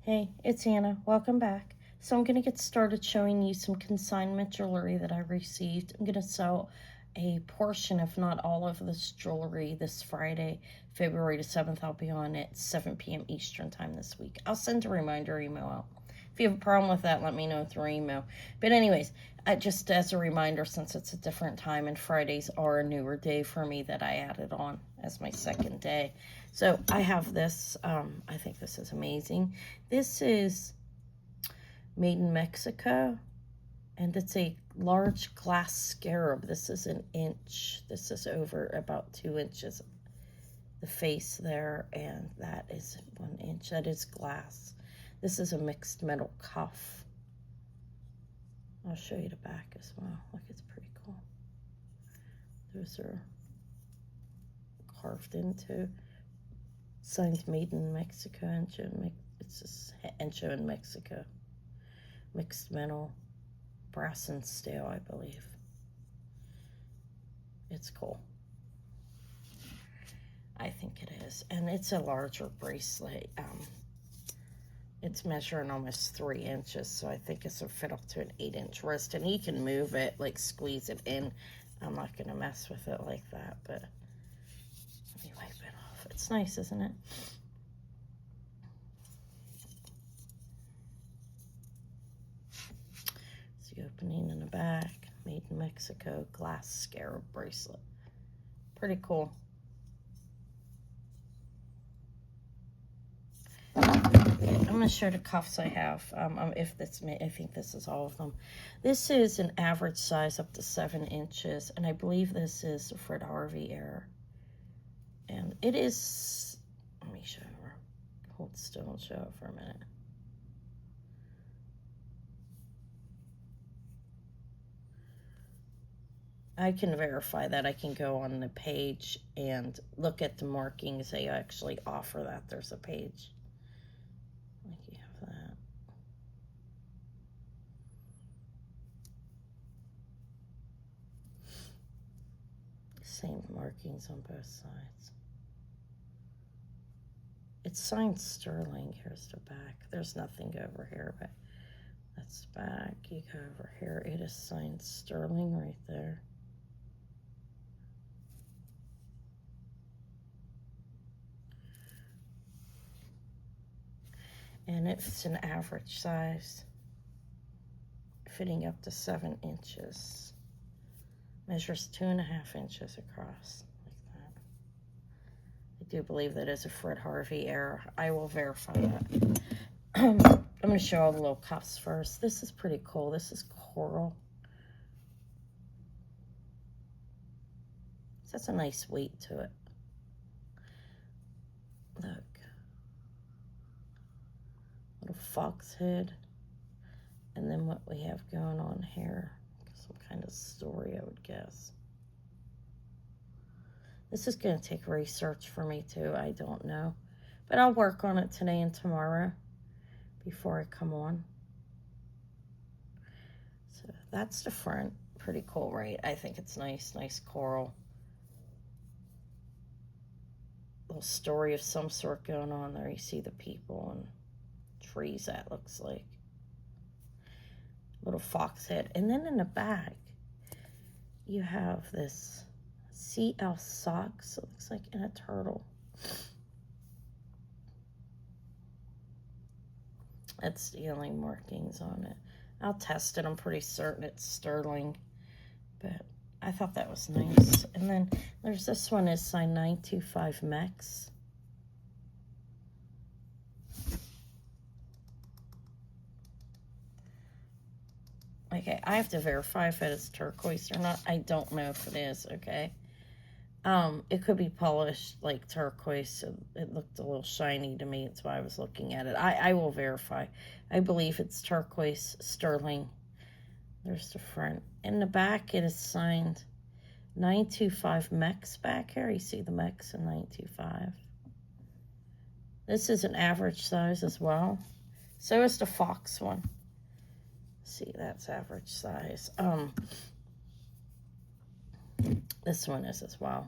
Hey, it's Anna. Welcome back. So I'm going to get started showing you some consignment jewelry that I received. I'm going to sell a portion, if not all of this jewelry this Friday, February the 7th. I'll be on at 7 p.m. Eastern time this week. I'll send a reminder email out. If you have a problem with that, let me know through email. But anyways, just as a reminder, since it's a different time and Fridays are a newer day for me, that I added on as my second day. So I have this. I think this is amazing. This is made in Mexico, and it's a large glass scarab. This is an inch. This is over about 2 inches. The face there, and that is 1 inch. That is glass. This is a mixed metal cuff. I'll show you the back as well. Look, it's pretty cool. Those are carved into. Signed made in Mexico. It's just Encho in Mexico. Mixed metal, brass and steel, I believe. It's cool. I think it is. And it's a larger bracelet. It's measuring almost 3 inches, so I think it's a fit up to an 8-inch wrist. And you can move it, like squeeze it in. I'm not going to mess with it like that, but let me wipe it off. It's nice, isn't it? It's the opening in the back. Made in Mexico, glass scarab bracelet. Pretty cool. I'm going to show the cuffs I have. I think this is all of them. This is an average size up to 7 inches, and I believe this is a Fred Harvey error. And it is. Let me show you. Hold still and show it for a minute. I can verify that. I can go on the page and look at the markings. They actually offer that. There's a page. Like you have that. Same markings on both sides. It's signed sterling. Here's the back. There's nothing over here, but that's the back. You go over here. It is signed sterling right there. And it's an average size, fitting up to 7 inches. Measures 2.5 inches across, like that. I do believe that is a Fred Harvey error. I will verify that. I'm going to show all the little cuffs first. This is pretty cool. This is coral. So that's a nice weight to it. Look. Little fox head. And then what we have going on here. Some kind of story, I would guess. This is going to take research for me too. I don't know. But I'll work on it today and tomorrow before I come on. So that's the front. Pretty cool, right? I think it's nice. Nice coral. Little story of some sort going on there. You see the people and trees, that looks like. Little fox head. And then in the back, you have this CL socks. It looks like in a turtle. That's the only markings on it. I'll test it. I'm pretty certain it's sterling. But I thought that was nice. And then there's this one is signed 925 Mex. Okay, I have to verify if it is turquoise or not. I don't know if it is, okay? It could be polished like turquoise. It looked a little shiny to me. That's why I was looking at it. I will verify. I believe it's turquoise sterling. There's the front. In the back, it is signed 925 Mex back here. You see the Mex in 925. This is an average size as well. So is the fox one. See, that's average size. This one is as well.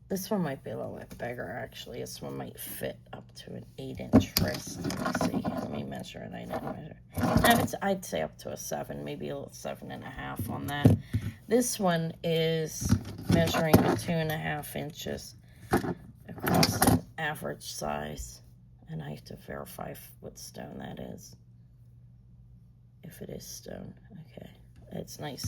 This one might be a little bit bigger, actually. This one might fit up to an 8-inch wrist. Let me see. Let me measure it. I didn't measure. No, I'd say up to a 7, maybe a little 7.5 on that. This one is measuring to 2.5 inches across an average size. And I have to verify what stone that is. If it is stone. Okay. It's nice.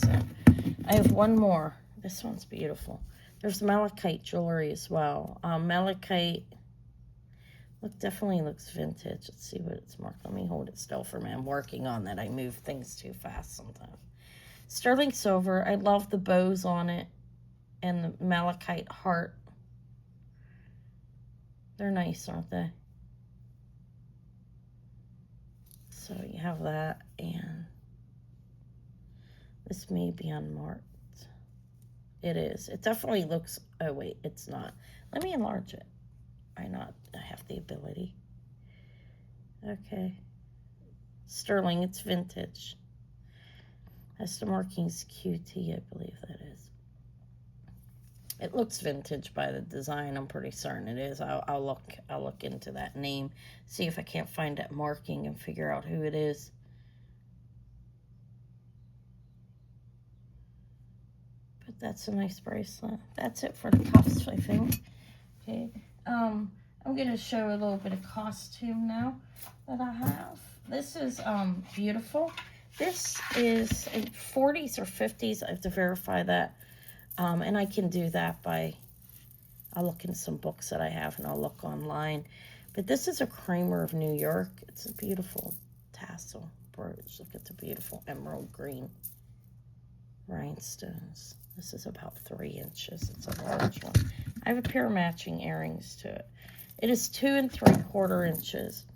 I have one more. This one's beautiful. There's malachite jewelry as well. Malachite, definitely looks vintage. Let's see what it's marked. Let me hold it still for a minute. I'm working on that. I move things too fast sometimes. Sterling silver. I love the bows on it and the malachite heart. They're nice, aren't they? So you have that, and this may be unmarked. It is. It definitely looks... Oh, wait, it's not. Let me enlarge it. I have the ability. Okay. Sterling, it's vintage. Has the markings QT, I believe that is. It looks vintage by the design. I'm pretty certain it is. I'll look into that name, see if I can't find that marking and figure out who it is. But that's a nice bracelet. That's it for the cuffs, I think. Okay. I'm going to show a little bit of costume now that I have. This is beautiful. This is in 40s or 50s. I have to verify that. And I can do that by, I'll look in some books that I have and I'll look online. But this is a Kramer of New York. It's a beautiful tassel brooch. Look at the beautiful emerald green rhinestones. This is about 3 inches. It's a large one. I have a pair of matching earrings to it. It is 2 3/4 inches.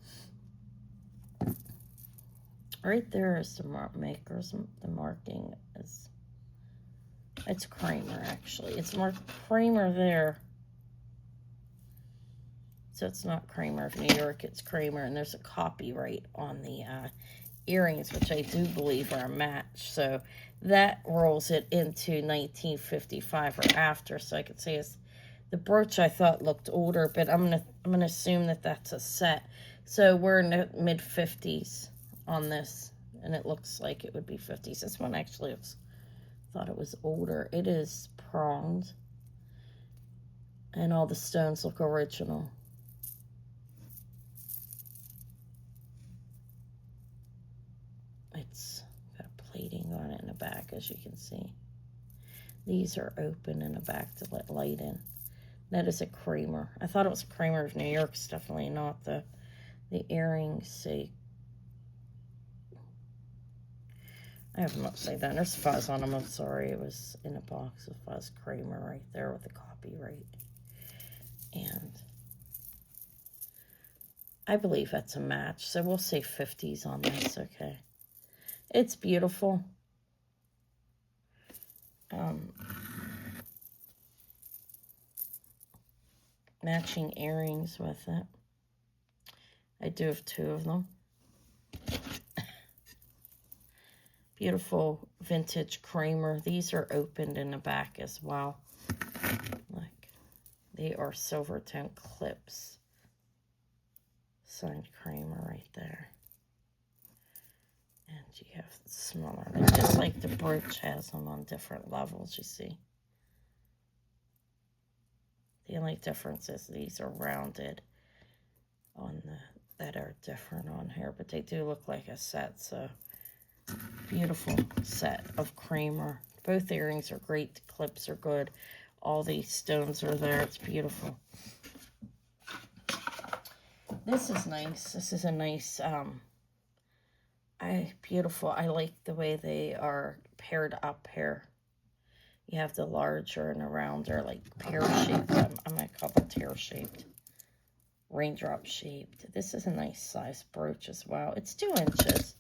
Right there is the makers. The marking is, it's Kramer, actually. It's marked Kramer there. So it's not Kramer of New York, it's Kramer. And there's a copyright on the earrings, which I do believe are a match. So that rolls it into 1955 or after. So I could say it's the brooch. I thought looked older, but I'm gonna assume that that's a set. So we're in the mid 50s on this, and it looks like it would be 50s. This one actually looks, thought it was older. It is pronged, and all the stones look original. It's got plating on it in the back, as you can see. These are open in the back to let light in. That is a Kramer. I thought it was a Kramer of New York. It's definitely not. The earrings say, I have them upside down. There's fuzz on them. I'm sorry. It was in a box of fuzz. Kramer right there with the copyright. And I believe that's a match. So we'll say 50s on this, okay? It's beautiful. Matching earrings with it. I do have 2 of them. Beautiful vintage Kramer. These are opened in the back as well. Look, they are silver tone clips. Signed Kramer right there. And you have smaller. And just like the brooch has them on different levels, you see. The only difference is these are rounded on that are different on here, but they do look like a set. So beautiful set of Kramer. Both earrings are great. The clips are good. All these stones are there. It's beautiful. This is nice. This is a nice, beautiful. I like the way they are paired up here. You have the larger and the rounder, like pear-shaped. I'm going to call them tear-shaped. Raindrop-shaped. This is a nice size brooch as well. It's 2 inches.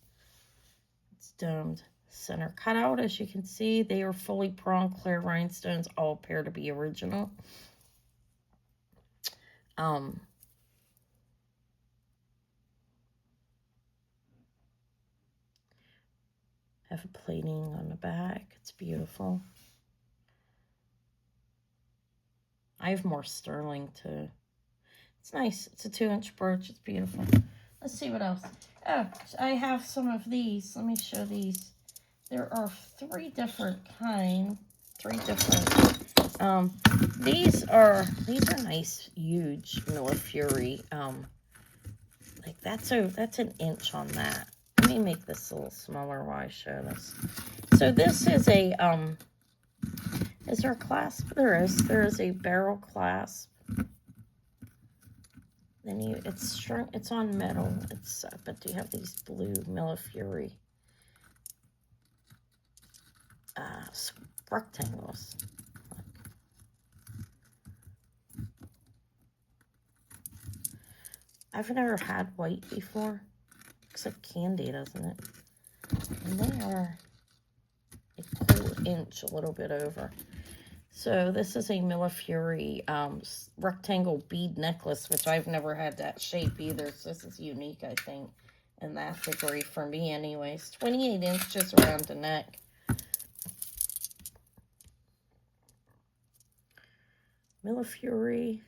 It's domed. Center cutout, as you can see. They are fully pronged clear rhinestones. All appear to be original. Have a plating on the back. It's beautiful. I have more sterling too. It's nice. It's a 2-inch brooch. It's beautiful. Let's see what else. Oh, I have some of these. Let me show these. There are 3 different kinds. 3 different. These are nice, huge Millefiori. Like that's an inch on that. Let me make this a little smaller while I show this. So this is a is there a clasp? There is a barrel clasp. Then it's on metal. But you have these blue Millefiori rectangles. I've never had white before. Looks like candy, doesn't it? And they are a cool inch, a little bit over. So this is a Millefiori rectangle bead necklace, which I've never had that shape either. So this is unique, I think, in that degree for me anyways. 28 inches around the neck. Millefiori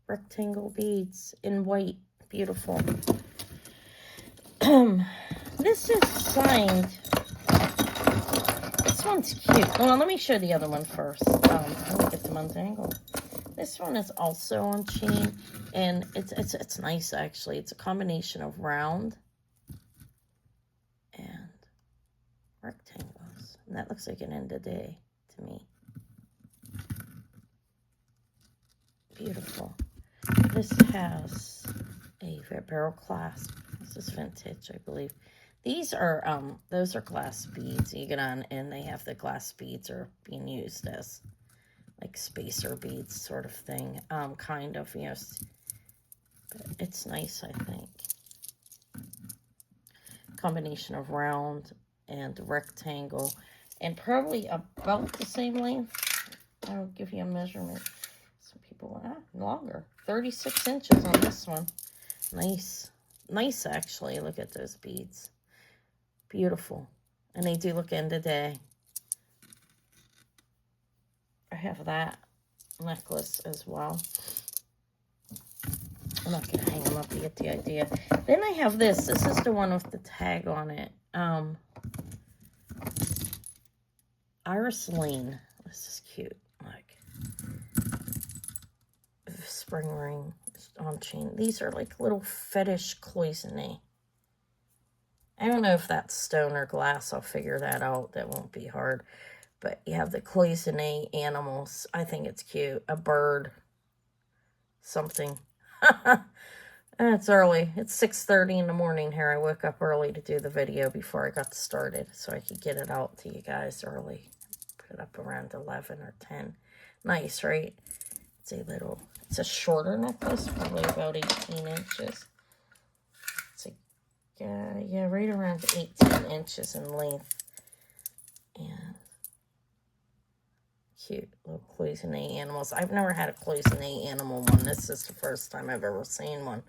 rectangle beads in white. Beautiful. This is signed. This one's cute. Well, let me show the other one first. Let me get them untangled. This one is also on chain, and it's nice actually. It's a combination of round and rectangles, and that looks like an end of day to me. Beautiful. This has a barrel clasp. This is vintage, I believe. These are, those are glass beads. You get on, and they have the glass beads are being used as, like, spacer beads sort of thing. Kind of, you know. But it's nice, I think. Combination of round and rectangle. And probably about the same length. I'll give you a measurement. Some people, longer. 36 inches on this one. Nice. Nice, actually. Look at those beads. Beautiful. And they do look end of day. I have that necklace as well. I'm not going to hang them up. You get the idea. Then I have this. This is the one with the tag on it. Iris Lane. This is cute. Like, spring ring on chain. These are like little fetish cloisonne. I don't know if that's stone or glass. I'll figure that out. That won't be hard. But you have the cloisonne animals. I think it's cute. A bird. Something. It's early. It's 6:30 in the morning here. I woke up early to do the video before I got started so I could get it out to you guys early. Put it up around 11 or 10. Nice, right? It's a shorter necklace, probably about 18 inches. Yeah, right around 18 inches in length. And cute little cloisonne animals. I've never had a cloisonne animal one. This is the first time I've ever seen one.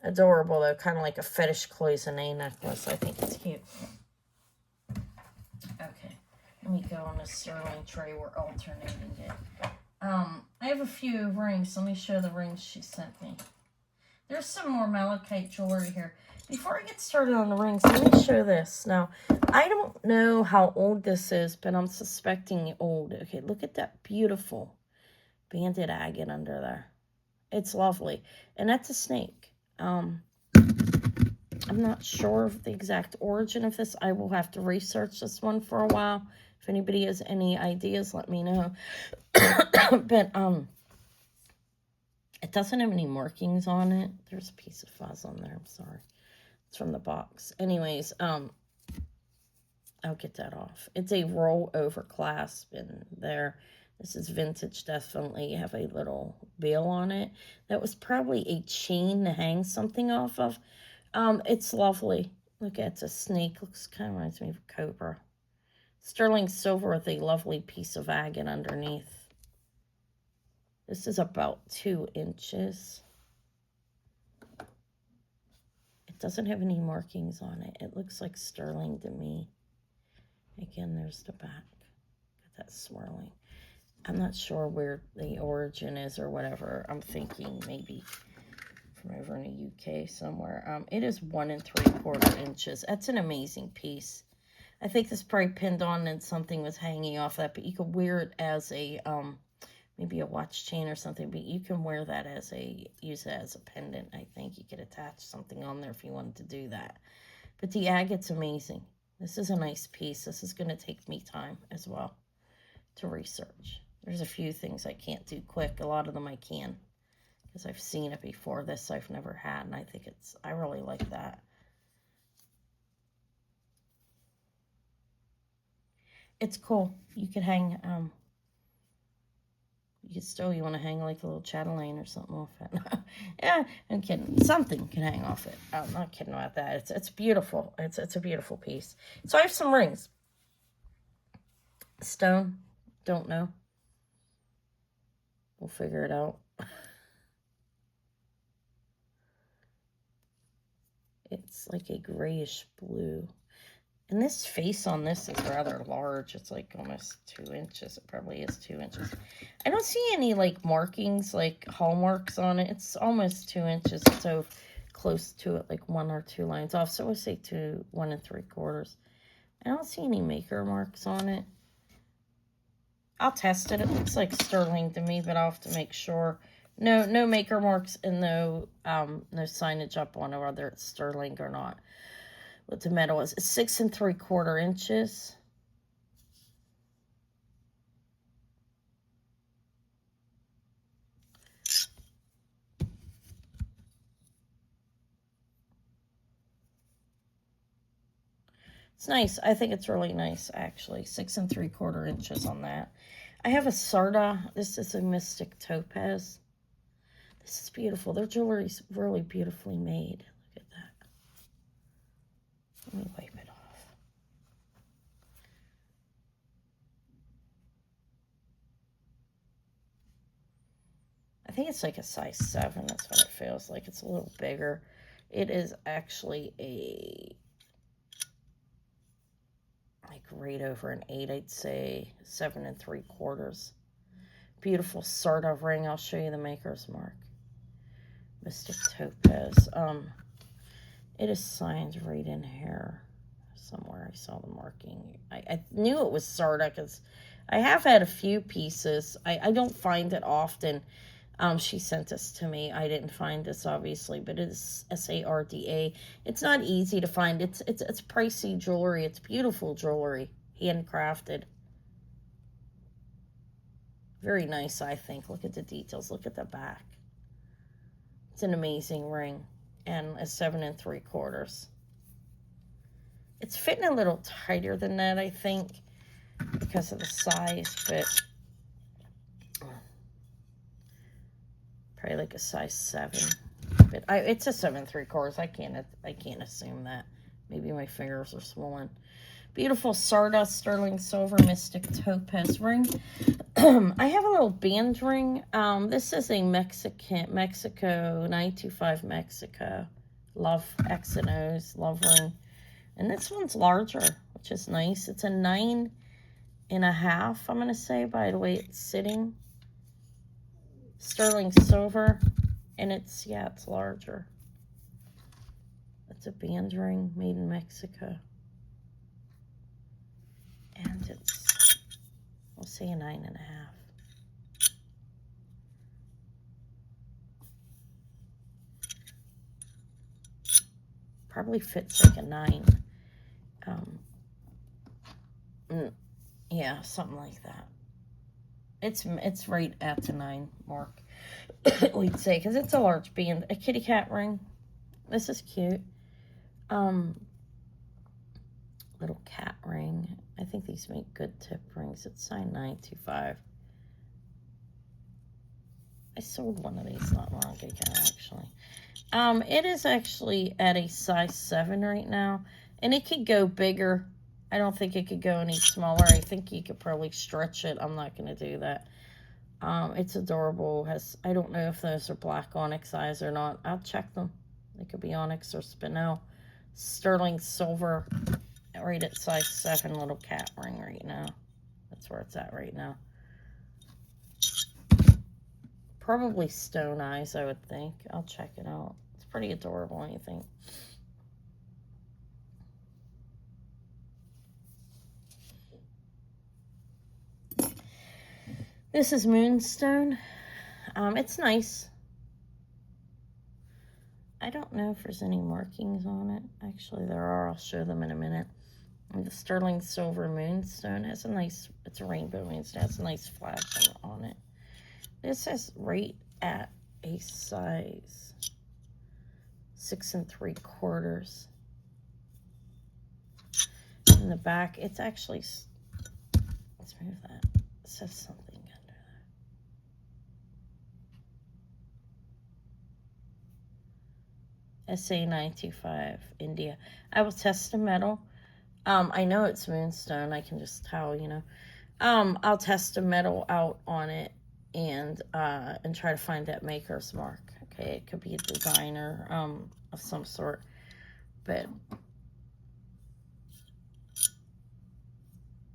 Adorable, though. Kind of like a fetish cloisonne necklace. I think it's cute. Okay. Let me go on the sterling tray. We're alternating it. I have a few rings. Let me show the rings she sent me. There's some more malachite jewelry here. Before I get started on the rings, let me show this. Now, I don't know how old this is, but I'm suspecting old. Okay, look at that beautiful banded agate under there. It's lovely. And that's a snake. I'm not sure of the exact origin of this. I will have to research this one for a while. If anybody has any ideas, let me know. But, it doesn't have any markings on it. There's a piece of fuzz on there. I'm sorry. It's from the box. Anyways, I'll get that off. It's a roll over clasp in there. This is vintage, definitely. You have a little bell on it. That was probably a chain to hang something off of. It's lovely. Look, it's a snake. Looks kind of reminds me of a cobra. Sterling silver with a lovely piece of agate underneath. This is about 2 inches. It doesn't have any markings on it. It looks like sterling to me. Again, there's the back. Got that swirling. I'm not sure where the origin is or whatever. I'm thinking maybe from over in the UK somewhere. It is 1 3/4 inches. That's an amazing piece. I think this probably pinned on and something was hanging off that, but you could wear it as a, maybe a watch chain or something, but you can wear that as a, use it as a pendant. I think you could attach something on there if you wanted to do that. But the agate's amazing. This is a nice piece. This is going to take me time as well to research. There's a few things I can't do quick. A lot of them I can, because I've seen it before. This I've never had, and I think it's, I really like that. It's cool. You could hang, you could still, you want to hang like a little chatelaine or something off it. Yeah, I'm kidding. Something can hang off it. I'm not kidding about that. It's beautiful. It's a beautiful piece. So I have some rings. Stone, don't know. We'll figure it out. It's like a grayish blue. And this face on this is rather large. It's like almost 2 inches. It probably is 2 inches. I don't see any like markings, like hallmarks on it. It's almost 2 inches. It's so close to it, like 1 or 2 lines off. So we'll say 1 3/4. I don't see any maker marks on it. I'll test it. It looks like sterling to me, but I'll have to make sure. No maker marks and no signage up on it, whether it's sterling or not. What the metal is. It's 6 3/4 inches. It's nice. I think it's really nice, actually. 6 3/4 inches on that. I have a sarda. This is a mystic topaz. This is beautiful. Their jewelry's really beautifully made. Look at that. Let me wipe it off. I think it's like a size 7. That's what it feels like. It's a little bigger. It is actually a, like right over an 8, I'd say 7 3/4. Beautiful sarda ring. I'll show you the maker's mark. Mystic topaz. It is signed right in here somewhere. I saw the marking. I knew it was sarda because I have had a few pieces. I don't find it often. She sent this to me. I didn't find this, obviously, but it is sarda. It's not easy to find. It's pricey jewelry. It's beautiful jewelry, handcrafted. Very nice, I think. Look at the details. Look at the back. It's an amazing ring, and a 7 3/4. It's fitting a little tighter than that, I think, because of the size, but probably like a size 7. But it's a 7 3/4. I can't assume that. Maybe my fingers are swollen. Beautiful sarda sterling silver mystic topaz ring. I have a little band ring. This is a Mexico 925 Mexico. Love X and O's. Love ring. And this one's larger, which is nice. It's a 9 1/2, I'm going to say, by the way it's sitting. Sterling silver. And it's larger. It's a band ring made in Mexico. And it's, we'll say a 9 1/2. Probably fits like a 9. Yeah, something like that. It's right at the 9 mark, we'd say, because it's a large band. A kitty cat ring. This is cute. Little cat ring. I think these make good tip rings. It's size 925. I sold one of these not long ago, actually. It is actually at a size 7 right now, and it could go bigger. I don't think it could go any smaller. I think you could probably stretch it. I'm not going to do that. It's adorable. I don't know if those are black onyx eyes or not. I'll check them. They could be onyx or spinel. Sterling silver, right at size 7, little cat ring right now. That's where it's at right now. Probably stone eyes, I would think. I'll check it out. It's pretty adorable, I think. This is Moonstone. It's nice. I don't know if there's any markings on it. Actually, there are. I'll show them in a minute. And the sterling silver moonstone has a nice, it's a rainbow moonstone. It has a nice flash on it. This is right at a size 6 3/4. In the back, it's actually, let's move that. It says something under that. SA925 India. I will test the metal. I know it's moonstone. I can just tell, you know. I'll test the metal out on it and try to find that maker's mark. Okay, it could be a designer of some sort, but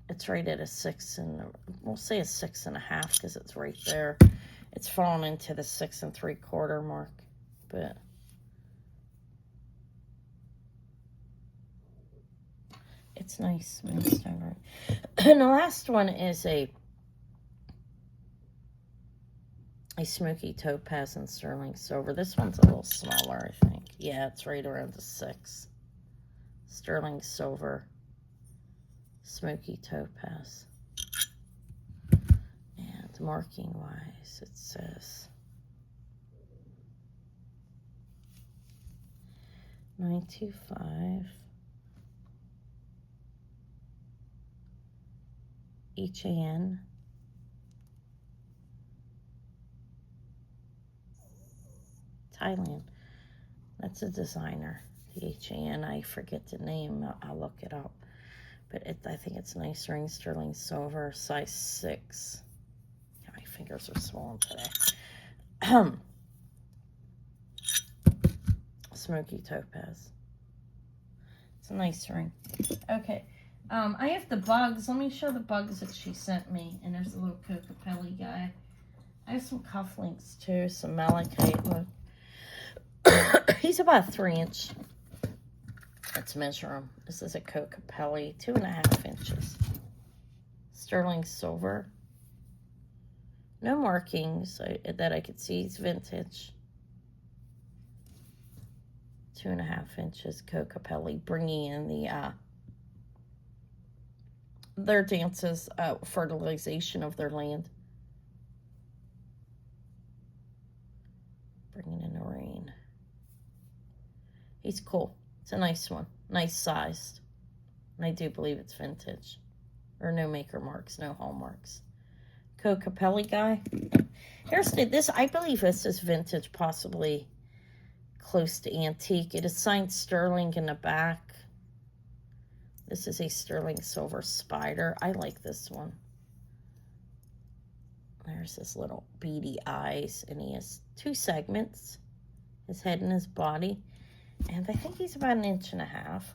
it's right at a 6 and we'll say a 6 1/2 because it's right there. It's fallen into the 6 3/4 mark, but it's nice moonstone, right? And the last one is a smoky topaz and sterling silver. This one's a little smaller, I think. Yeah, it's right around the 6. Sterling silver, smoky topaz. And marking wise, it says 925 HAN. Thailand. That's a designer. The HAN, I forget the name. I'll look it up. But I think it's nice ring, sterling silver, size 6. Yeah, my fingers are swollen today. Smoky topaz. It's a nice ring. Okay. I have the bugs. Let me show the bugs that she sent me. And there's a little Cocapelli guy. I have some cufflinks too, some malachite. Look. He's about 3 inch. Let's measure him. This is a Cocapelli, 2.5 inches. Sterling silver. No markings that I could see. He's vintage. 2.5 inches Cocapelli, bringing in the their dances, fertilization of their land. Bringing in the rain. He's cool. It's a nice one. Nice sized. And I do believe it's vintage. Or no maker marks, no hallmarks. Cocapelli guy. Here's this. I believe this is vintage, possibly close to antique. It is signed sterling in the back. This is a sterling silver spider. I like this one. There's his little beady eyes, and he has 2 segments, his head and his body. And I think he's about 1.5 inches.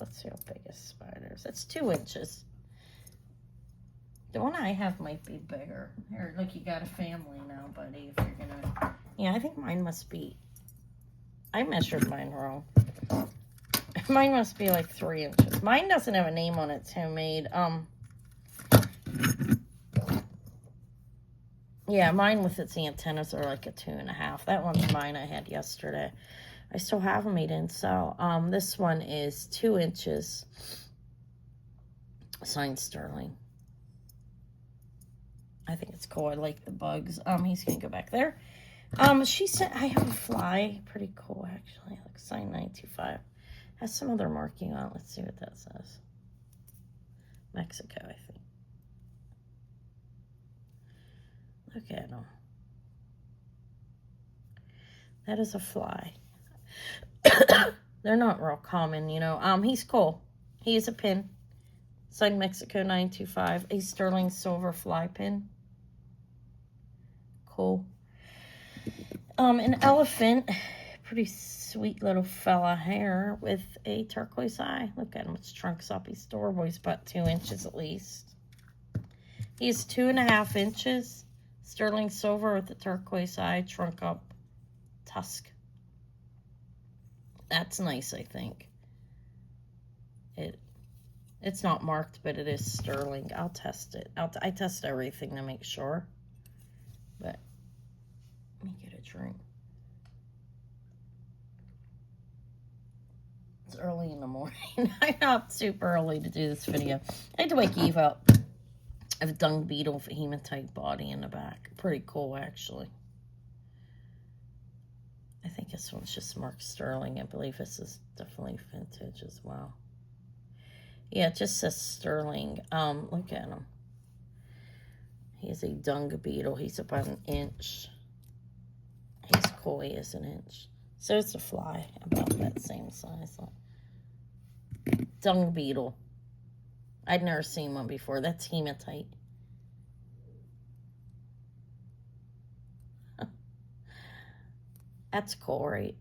Let's see how big his spider is. It's 2 inches. The one I have might be bigger. Here, look, you got a family now, buddy, if you're gonna... Yeah, I think mine must be... I measured mine wrong. Mine must be like 3 inches. Mine doesn't have a name on it. It's homemade. Yeah, mine with its antennas are like a 2.5. That one's mine I had yesterday. I still have them in, so this one is 2 inches. Signed sterling. I think it's cool. I like the bugs. He's gonna go back there. She said I have a fly. Pretty cool, actually. Like signed 925. Has some other marking on it. Let's see what that says. Mexico, I think. Look at him. That is a fly. They're not real common, you know. He's cool. He is a pin. Signed Mexico 925. A sterling silver fly pin. Cool. An elephant. Pretty sweet little fella here with a turquoise eye. Look at him. It's trunks up. He's adorable. He's about 2 inches at least. He's 2.5 inches. Sterling silver with the turquoise eye, trunk up tusk. That's nice, I think. It's not marked, but it is sterling. I'll test it. I test everything to make sure. But let me get a drink. It's early in the morning. I'm up super early to do this video. I had to wake Eve up. I have a dung beetle for hematite body in the back. Pretty cool, actually. I think this one's just marked sterling. I believe this is definitely vintage as well. Yeah, it just says sterling. Look at him. He is a dung beetle. He's about an inch. He's cool. He is an inch. So it's a fly, about that same size. Dung beetle. I'd never seen one before. That's hematite. That's cool, right?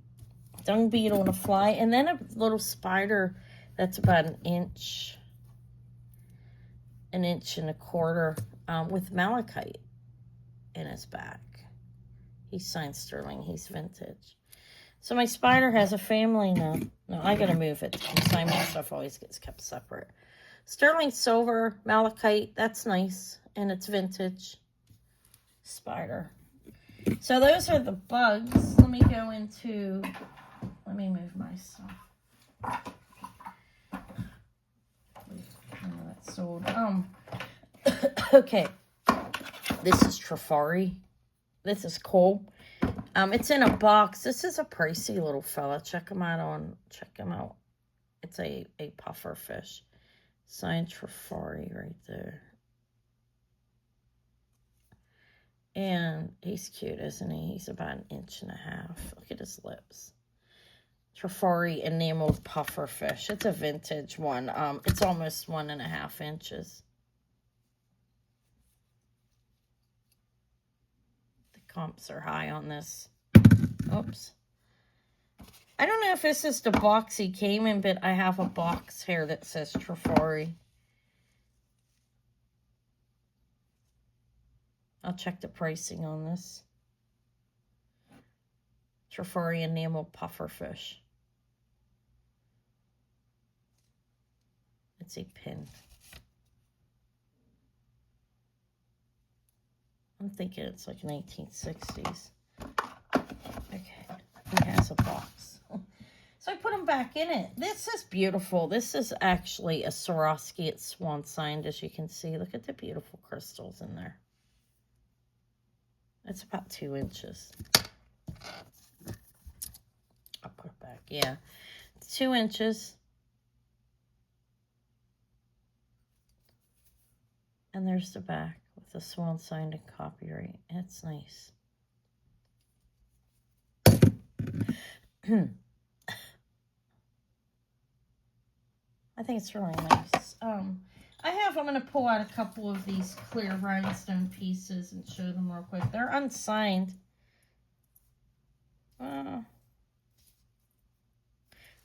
Dung beetle and a fly. And then a little spider that's about an inch and a quarter with malachite in his back. He's signed sterling. He's vintage. So my spider has a family now. No, I gotta move it. Consignment stuff always gets kept separate. Sterling silver, malachite, that's nice. And it's vintage. Spider. So those are the bugs. Let me go into, let me move my stuff. That's sold. Okay. This is Trifari. This is cool. It's in a box. This is a pricey little fella. Check him out. It's a puffer fish. Signed Trifari right there. And he's cute, isn't he? He's about an inch and a half. Look at his lips. Trifari enameled puffer fish. It's a vintage one. It's almost 1.5 inches. The comps are high on this. Oops. I don't know if this is the box he came in, but I have a box here that says Trifari. I'll check the pricing on this. Trifari enamel puffer fish. It's a pin. I'm thinking it's like 1960s. Okay, he has a box. So I put them back in it. This is beautiful. This is actually a Swarovski. It's swan signed, as you can see. Look at the beautiful crystals in there. It's about 2 inches. I'll put it back. Yeah, it's 2 inches. And there's the back with the swan signed and copyright. It's nice. I think it's really nice. I'm going to pull out a couple of these clear rhinestone pieces and show them real quick. They're unsigned. Oh,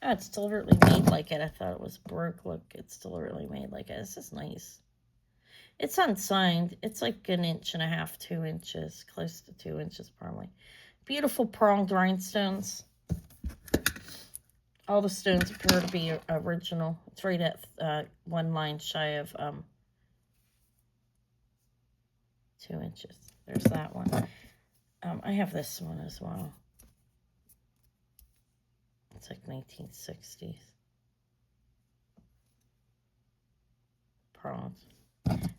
it's deliberately made like it. I thought it was broke. Look, it's deliberately made like it. This is nice. It's unsigned. It's like 1.5 inches, 2 inches, close to 2 inches probably. Beautiful pronged rhinestones. All the stones appear to be original. It's right at 1 line shy of 2 inches. There's that one. I have this one as well. It's like 1960s. Pronged.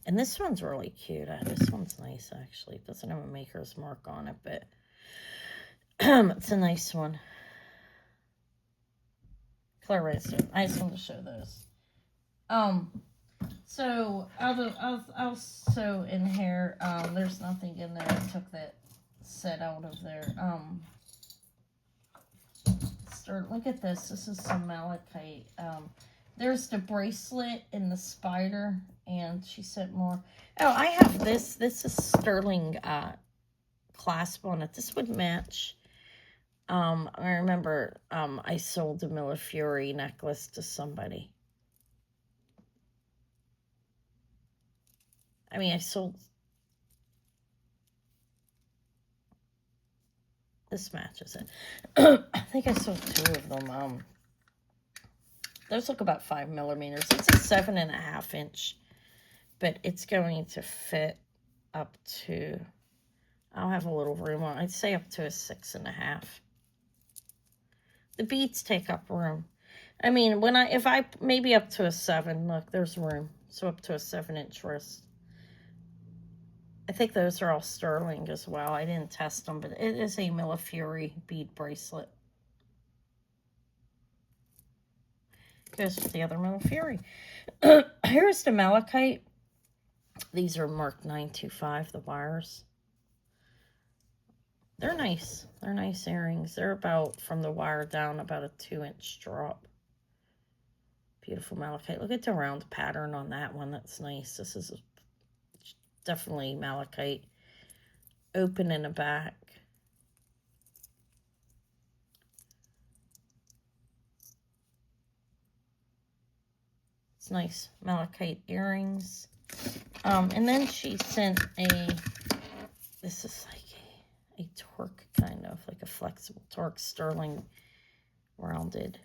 And this one's really cute. This one's nice, actually. It doesn't have a maker's mark on it, but it's a nice one. Clear rhinestone. I just wanted to show those. So I'll sew in here. There's nothing in there. I took that set out of there. Look at this. This is some malachite. There's the bracelet and the spider, and she sent more. Oh, I have this. This is sterling clasp on it. This would match. I remember I sold a Millefiori necklace to somebody. I mean, I sold This matches it. I think I sold 2 of them. Those look about 5 millimeters. It's a 7.5 inch, but it's going to fit up to, I'll have a little room on, I'd say up to a 6.5. The beads take up room. I mean, if I, maybe up to a 7, look, there's room. So up to a 7-inch wrist. I think those are all sterling as well. I didn't test them, but it is a Millefiori bead bracelet. Goes with the other Millefiori. Here's the malachite. These are marked 925, the wires. They're nice. They're nice earrings. They're about, from the wire down, about a 2-inch drop. Beautiful malachite. Look at the round pattern on that one. That's nice. This is definitely malachite. Open in the back. It's nice. Malachite earrings. And then she sent this is like a torque kind of, like a flexible torque sterling rounded.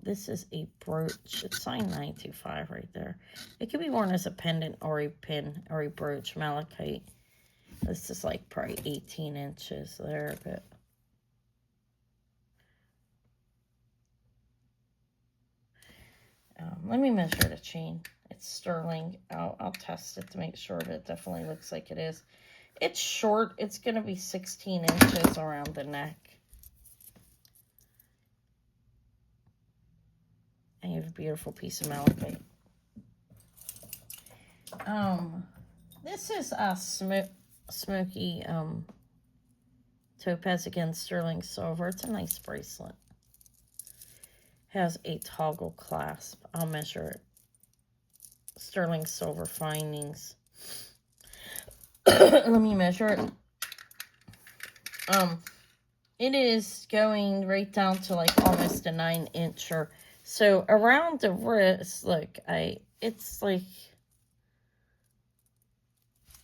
This is a brooch. It's signed 925 right there. It could be worn as a pendant or a pin or a brooch, malachite. This is like probably 18 inches there, but let me measure the chain. It's sterling. I'll test it to make sure, but it definitely looks like it is. It's short. It's going to be 16 inches around the neck. And you have a beautiful piece of malachite. This is a smoky topaz, again, sterling silver. It's a nice bracelet. Has a toggle clasp. I'll measure it. Sterling silver findings. Let me measure it. It is going right down to like almost a 9-incher. So around the wrist, look, it's like,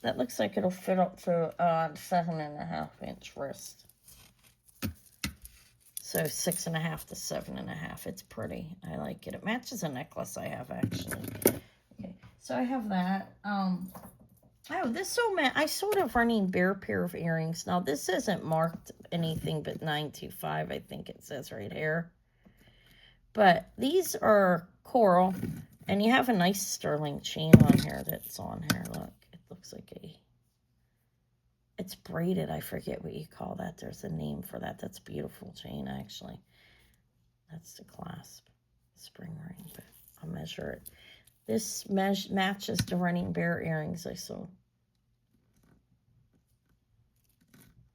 that looks like it'll fit up to 7.5-inch wrist. So 6.5 to 7.5. It's pretty. I like it. It matches a necklace I have, actually. Okay, so I have that. Oh, I sold a running bear pair of earrings. Now, this isn't marked anything but 925, I think it says right here. But these are coral, and you have a nice sterling chain on here that's on here. Look, it looks like it's braided. I forget what you call that. There's a name for that. That's a beautiful chain, actually. That's the clasp, spring ring, but I'll measure it. This matches the running bear earrings I sold.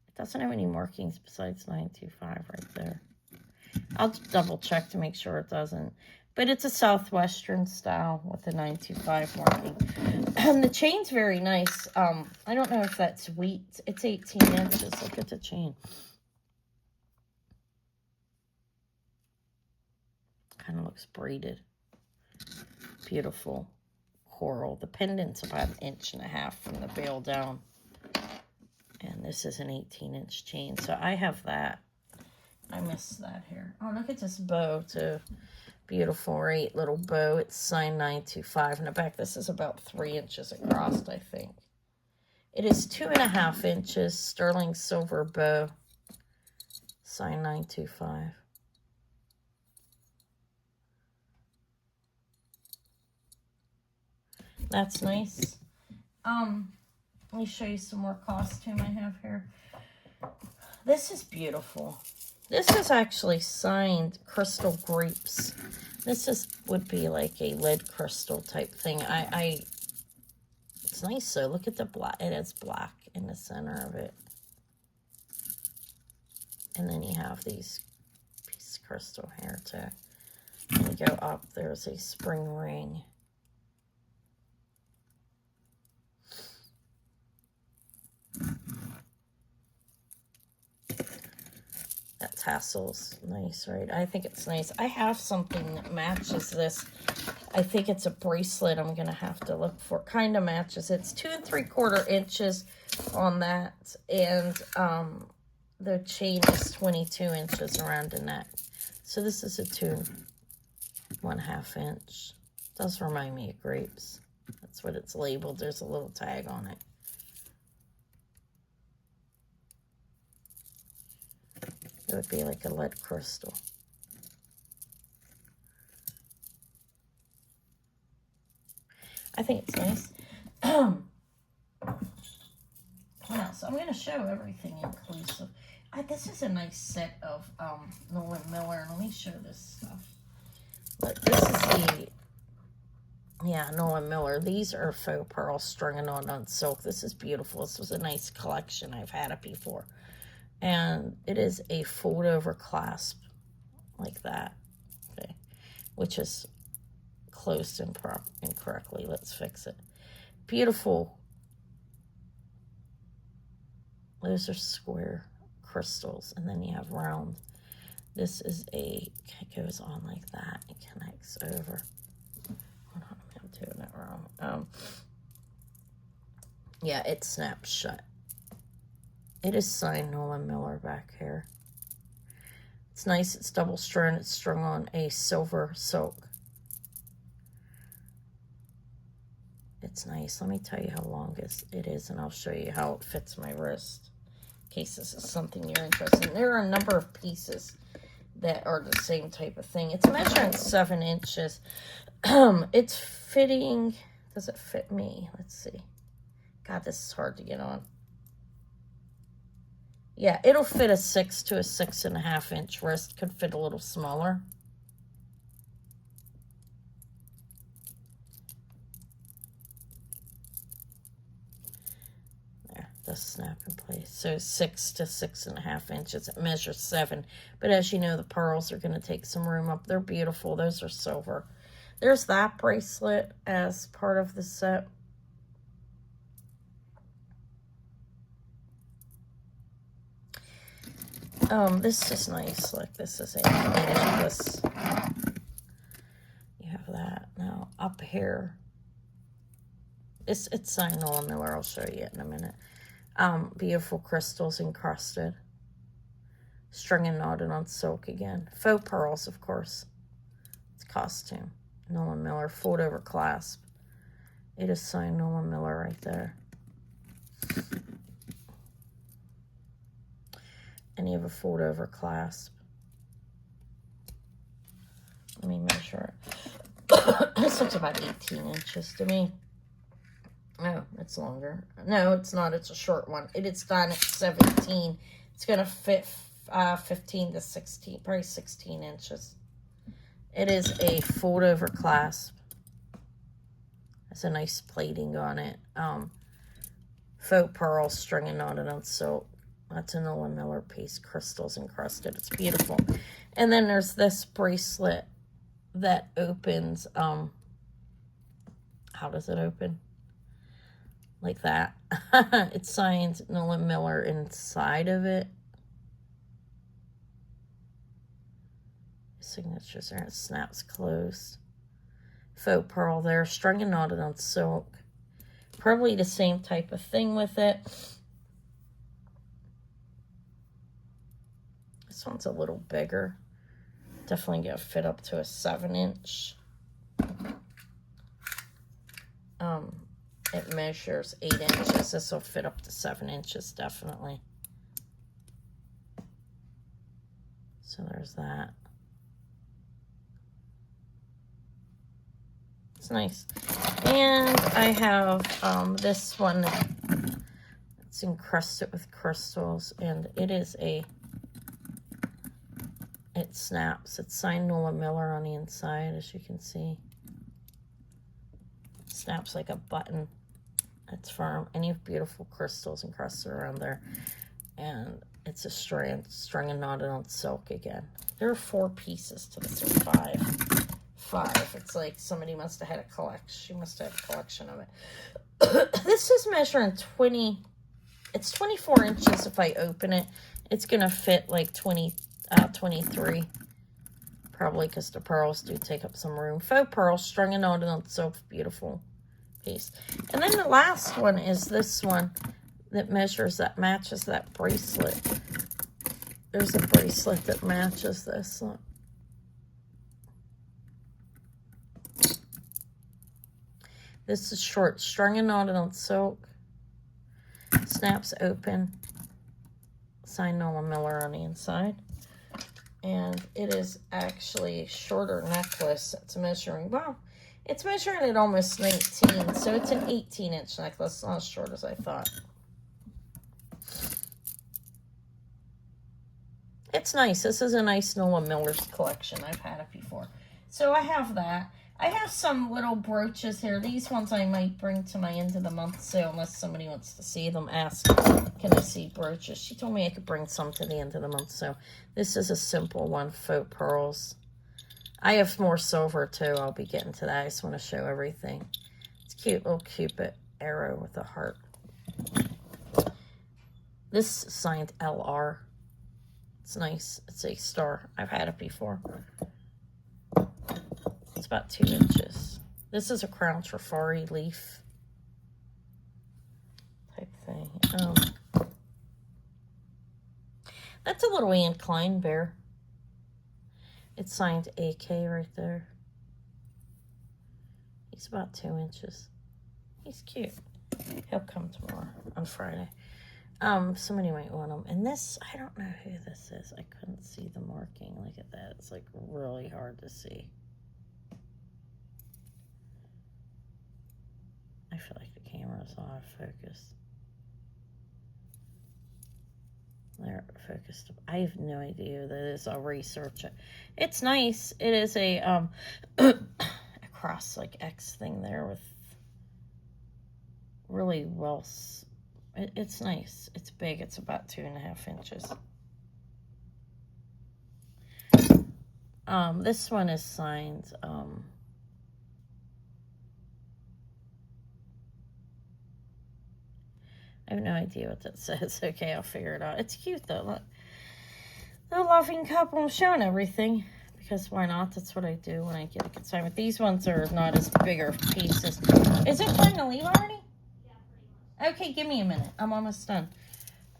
It doesn't have any markings besides 925 right there. I'll double check to make sure it doesn't. But it's a Southwestern style with a 925 marking. And the chain's very nice. I don't know if that's wheat. It's 18 inches. Look at the chain. Kind of looks braided. Beautiful coral. The pendant's about 1.5 inches from the bail down. And this is an 18-inch chain. So I have that. I missed that here. Oh, look at this bow, too. Beautiful, right? Little bow. It's signed 925. In the back, this is about 3 inches across, I think. It is 2.5 inches. Sterling silver bow. Signed 925. That's nice. Let me show you some more costume I have here. This is beautiful. This is actually signed crystal grapes. This would be like a lead crystal type thing. It's nice though. Look at the black. It has black in the center of it. And then you have these piece of crystal here too. And you go up, there's a spring ring. That tassel's nice, right? I think it's nice. I have something that matches this. I think it's a bracelet I'm going to have to look for. Kind of matches. It's 2 3/4 inches on that. And the chain is 22 inches around the neck. So this is a 2.5 inch. Does remind me of grapes. That's what it's labeled. There's a little tag on it. It would be like a lead crystal. I think it's nice. Yeah, so I'm going to show everything inclusive. This is a nice set of Nolan Miller. Let me show this stuff. Look, this is the, yeah, Nolan Miller. These are faux pearls stringing on silk. This is beautiful. This was a nice collection. I've had it before. And it is a fold over clasp like that, okay, which is closed incorrectly. Let's fix it. Beautiful. Those are square crystals, and then you have round. This is it goes on like that. It connects over. Hold on, I'm doing that wrong. Yeah, it snaps shut. It is signed Nolan Miller back here. It's nice. It's double strand. It's strung on a silver silk. It's nice. Let me tell you how long it is, and I'll show you how it fits my wrist, in case this is something you're interested in. There are a number of pieces that are the same type of thing. It's measuring 7 inches. It's fitting. Does it fit me? Let's see. God, this is hard to get on. Yeah, it'll fit a 6 to a 6.5 inch wrist. Could fit a little smaller. There, does snap in place. So 6 to 6.5 inches. It measures 7. But as you know, the pearls are going to take some room up. They're beautiful. Those are silver. There's that bracelet as part of the set. This is nice. Like, this is a necklace. You have that. Now, up here, it's signed Nolan Miller. I'll show you it in a minute. Beautiful crystals encrusted. String and knotted on silk again. Faux pearls, of course. It's costume. Nolan Miller. Fold over clasp. It is signed Nolan Miller right there. And you have a fold over clasp. Let me measure it. This looks about 18 inches to me. Oh, it's longer. No, it's not. It's a short one. It is done at 17. It's going to fit 15 to 16, probably 16 inches. It is a fold over clasp. Has a nice plating on it. Faux pearl stringing on it on silk. That's a Nolan Miller piece. Crystals encrusted. It's beautiful. And then there's this bracelet that opens. How does it open? Like that. It's signed Nolan Miller inside of it. Signatures there. It snaps closed. Faux pearl there. Strung and knotted on silk. Probably the same type of thing with it. This one's a little bigger. Definitely gonna fit up to a 7 inch. It measures 8 inches. This will fit up to 7 inches, definitely. So there's that. It's nice. And I have this one. It's encrusted with crystals, and it is a. It snaps. It's signed Nolan Miller on the inside, as you can see. It snaps like a button. It's firm. And you have beautiful crystals encrusted around there. And it's a string and knotted on silk again. There are 4 pieces to this, or 5. 5. It's like somebody must have had a collection. She must have a collection of it. This is measuring 20. It's 24 inches if I open it. It's going to fit like 23. Probably because the pearls do take up some room. Faux pearls strung and knotted on silk. Beautiful piece. And then the last one is this one that measures, that matches that bracelet. There's a bracelet that matches this. Look. This is short, strung and knotted on silk. Snaps open. Signed Nola Miller on the inside. And it is actually a shorter necklace. It's measuring, well, it's measuring at almost 19. So it's an 18-inch necklace. It's not as short as I thought. It's nice. This is a nice Nola Miller's collection. I've had it before. So I have that. I have some little brooches here. These ones I might bring to my end of the month sale unless somebody wants to see them. Ask, can I see brooches? She told me I could bring some to the end of the month. So this is a simple one, faux pearls. I have more silver too. I'll be getting to that. I just want to show everything. It's a cute little Cupid arrow with a heart. This is signed LR. It's nice. It's a star. I've had it before. It's about 2 inches. This is a Crown Trifari leaf type thing. That's a little Anne Klein bear. It's signed AK right there. He's about 2 inches. He's cute. He'll come tomorrow on Friday. Somebody might want them. And this, I don't know who this is. I couldn't see the marking. Look at that. It's like really hard to see. I feel like the camera's out of focus. There, focused. I have no idea who that is. I'll research it. It's nice. It is a a cross like X thing there with really well. It's nice. It's big. It's about 2.5 inches. This one is signed. I have no idea what that says. Okay, I'll figure it out. It's cute though. Look. The loving couple. I'm showing everything because why not? That's what I do when I get a consignment. These ones are not as bigger pieces. Is it time to leave already? Okay, give me a minute. I'm almost done.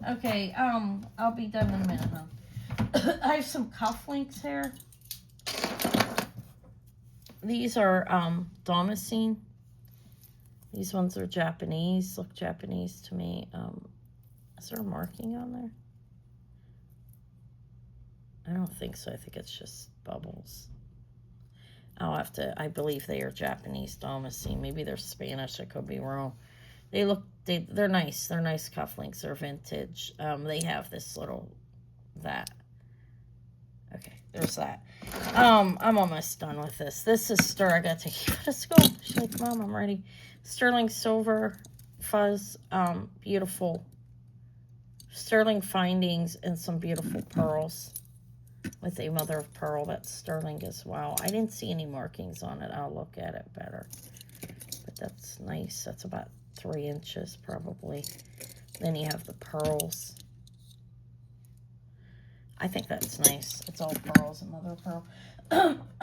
Okay, I'll be done in a minute, huh? I have some cufflinks here. These are damascene. These ones are Japanese. Look Japanese to me. Is there a marking on there? I don't think so. I think it's just bubbles. I'll have to, I believe they are Japanese damascene. Maybe they're Spanish. I could be wrong. They're nice. They're nice cufflinks. They're vintage. They have this little, that. Okay, there's that. I'm almost done with this. This is I got to take you to school. She's like, Mom, I'm ready. Sterling silver fuzz. Beautiful. Sterling findings and some beautiful pearls with a mother of pearl. That's sterling as well. I didn't see any markings on it. I'll look at it better. But that's nice. That's about 3 inches probably. Then you have the pearls. I think that's nice. It's all pearls and mother of pearl.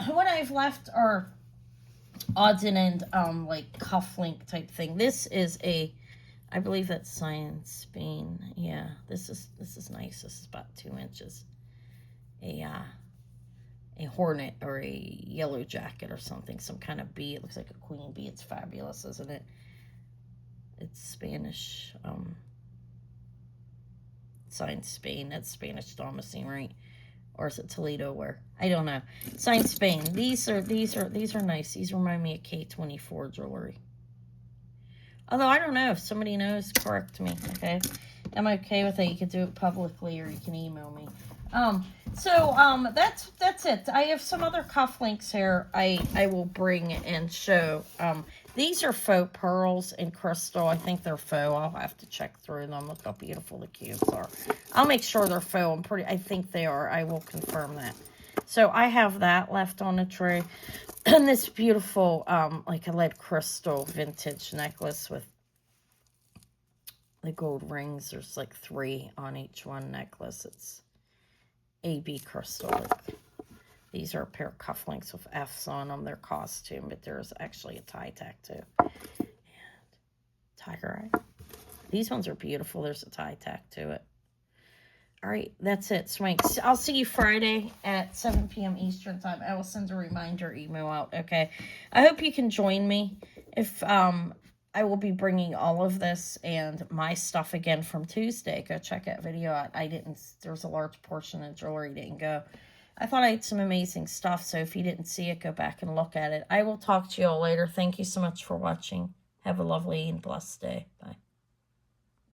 What I've left are odds and end, like cufflink type thing. This is a, I believe that's signed Spain. Yeah, this is nice. This is about 2 inches. A hornet or a yellow jacket or something. Some kind of bee. It looks like a queen bee. It's fabulous, isn't it? It's Spanish. Signed Spain. That's Spanish damascene, right? Or is it Toledo ware? I don't know. Signed Spain. These are nice. These remind me of K24 jewelry. Although I don't know if somebody knows, correct me. Okay, I'm okay with it. You can do it publicly or you can email me. That's it. I have some other cufflinks here I will bring and show. These are faux pearls and crystal. I think they're faux. I'll have to check through them. Look how beautiful the cubes are. I'll make sure they're faux. I think they are. I will confirm that. So I have that left on the tray. And this beautiful, like a lead crystal vintage necklace with the gold rings. There's like 3 on each one necklace. It's AB crystal. These are a pair of cufflinks with F's on them. They're costume, but there's actually a tie tack too. And tiger eye. These ones are beautiful. There's a tie tack to it. All right, that's it, Swanks. I'll see you Friday at 7 p.m. Eastern time. I will send a reminder email out, okay? I hope you can join me. If I will be bringing all of this and my stuff again from Tuesday. Go check that video out. There's a large portion of jewelry didn't go. I thought I had some amazing stuff, so if you didn't see it, go back and look at it. I will talk to you all later. Thank you so much for watching. Have a lovely and blessed day. Bye.